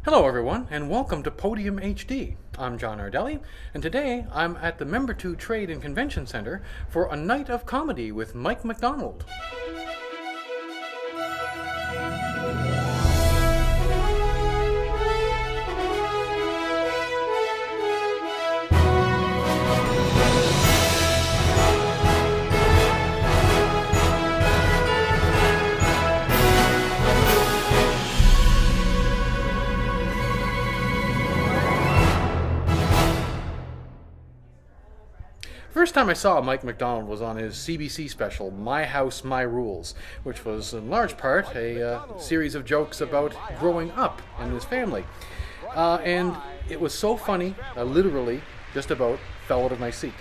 Hello everyone, and welcome to Podium HD. I'm John Ardelli, and today I'm at the Membertou Trade and Convention Center for a night of comedy with Mike MacDonald. First time I saw Mike MacDonald was on his CBC special, My House, My Rules, which was in large part a series of jokes about growing up and his family. And it was so funny, I literally just about fell out of my seat.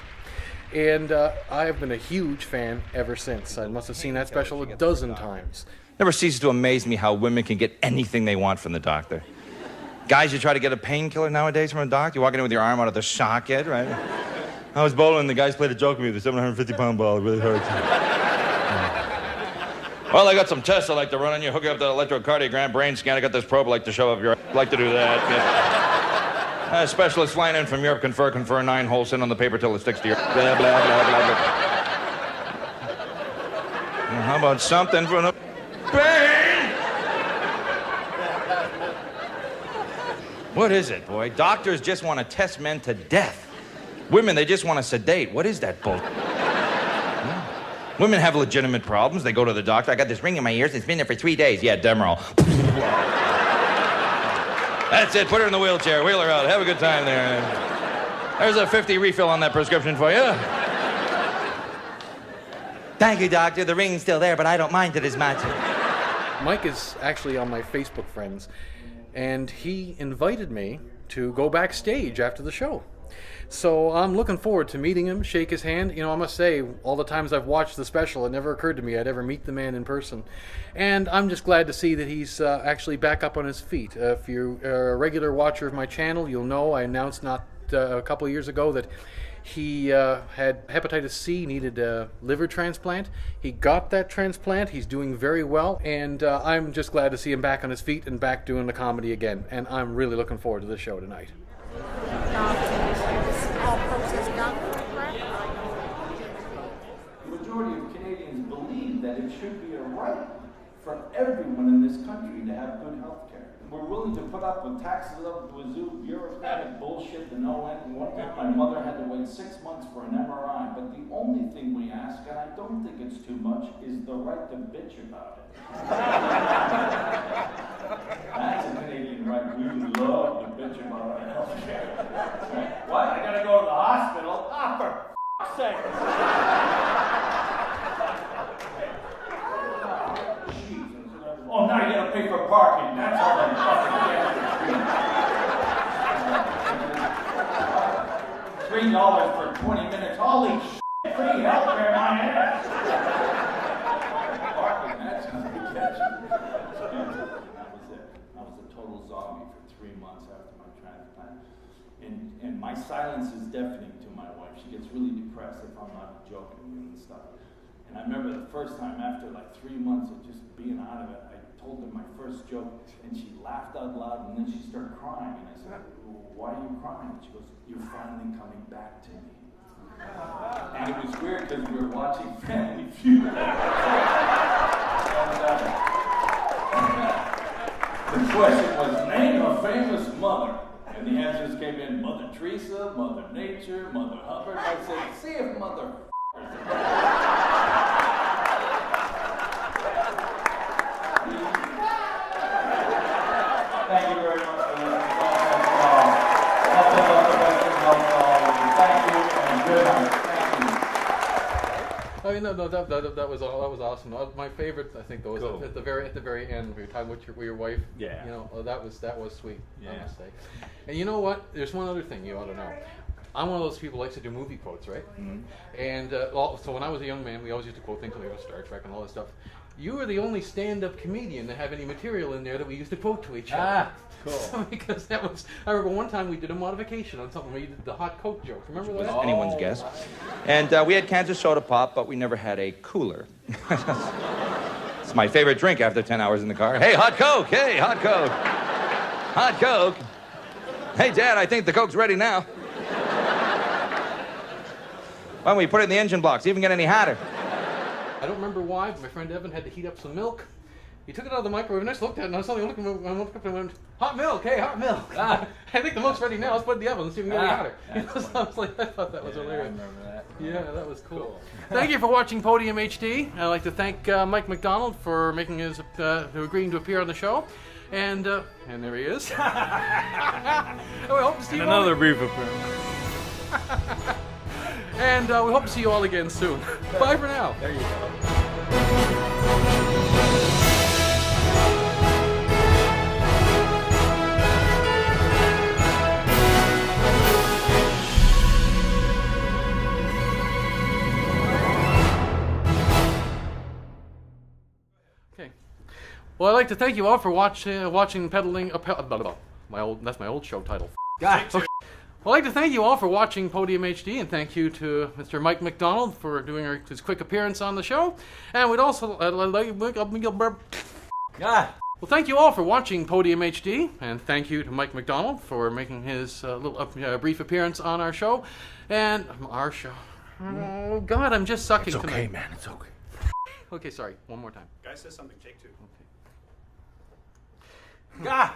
And I have been a huge fan ever since. I must have seen that special a dozen times. Never ceases to amaze me how women can get anything they want from the doctor. Guys, you try to get a painkiller nowadays from a doctor, you walk in with your arm out of the socket, right? I was bowling, and the guys played a joke with me, the 750-pound ball. It really hurts. Well, I got some tests I like to run on you. Hook you up to the electrocardiogram, brain scan. I got this probe I like to show up your... like to do that. Yeah. Specialist flying in from Europe, confer 9 holes, send on the paper till it sticks to your... blah, blah, blah, blah, blah. Well, how about something for the... pain? What is it, boy? Doctors just want to test men to death. Women, they just want to sedate. What is that bull? Yeah. Women have legitimate problems. They go to the doctor. I got this ring in my ears. It's been there for 3 days. Yeah, Demerol. That's it. Put her in the wheelchair. Wheel her out. Have a good time there. There's a 50 refill on that prescription for you. Thank you, doctor. The ring's still there, but I don't mind it as much. Mike is actually on my Facebook friends, and he invited me to go backstage after the show. So I'm looking forward to meeting him, shake his hand. You know, I must say, all the times I've watched the special, it never occurred to me I'd ever meet the man in person. And I'm just glad to see that he's actually back up on his feet. If you're a regular watcher of my channel, you'll know I announced not a couple of years ago that he had hepatitis C, needed a liver transplant. He got that transplant. He's doing very well. And I'm just glad to see him back on his feet and back doing the comedy again. And I'm really looking forward to this show tonight. The majority of Canadians believe that it should be a right for everyone in this country to have good health care. We're willing to put up with taxes up to a zoo, bureaucratic bullshit, and no end. One time my mother had to wait 6 months for an MRI, but the only thing we ask, and I don't think it's too much, is the right to bitch about it. That's a Canadian right. We love to bitch about our health care. What? I gotta go to the hospital? Ah, for f***'s sake. Oh, now you gotta pay for parking. That's all they fucking get. $3 for 20 minutes. Holy shit, free healthcare, my ass. Parking, that's how they get you. That was it. I was a total zombie for 3 months after my transplant. And my silence is deafening to my wife. She gets really depressed if I'm not joking and stuff. And I remember the first time after like 3 months of just being out of it, I told her my first joke, and she laughed out loud, and then she started crying. And I said, well, why are you crying? She goes, you're finally coming back to me. And it was weird because we were watching Family Feud. And the question was, name a famous mother. And the answers came in, Mother Teresa, Mother Nature, Mother Hubbard. I said, see if Mother Thank you very much for listening. Thank you and good night. Thank you. I mean, no, that was awesome. My favorite, I think, though, was Cool. at the very end of your time with your wife. Yeah. You know, that was sweet. Yeah. I must say. And you know what? There's one other thing you ought to know. I'm one of those people who likes to do movie quotes, right? Mm-hmm. And so when I was a young man, we always used to quote things like Star Trek and all that stuff. You were the only stand-up comedian to have any material in there that we used to quote to each other. Ah, cool. So, because that was, I remember one time we did a modification on something. We did the hot Coke joke. Remember that? Anyone's guess. And we had cans of soda pop, but we never had a cooler. It's my favorite drink after 10 hours in the car. Hey, hot Coke! Hey, hot Coke! Hot Coke? Hey, Dad, I think the Coke's ready now. Why don't we put it in the engine blocks? Even get any hotter? I don't remember why, but my friend Evan had to heat up some milk. He took it out of the microwave, and I just looked at it, and I suddenly looked up and went, hot milk, hey, hot milk. I think the milk's ready now. Let's put it in the oven. Let's see if we can get any hotter. You know, so I thought that was hilarious. I remember that. Yeah, that was cool. Thank you for watching Podium HD. I'd like to thank Mike MacDonald for making his agreeing to appear on the show, and there he is. And we hope to see you Another all. brief appearance. And we hope to see you all again soon. Bye for now. There you go. Okay. Well, I'd like to thank you all for watching peddling. That's my old show title. God. Okay. Well, I'd like to thank you all for watching Podium HD, and thank you to Mr. Mike MacDonald for doing his quick appearance on the show. And we'd also God. well, thank you all for watching Podium HD, and thank you to Mike MacDonald for making his brief appearance on our show. And our show. Oh God, I'm just sucking It's okay, tonight. man. It's okay. Okay, sorry. One more time. Guy says something, take two. Okay. God.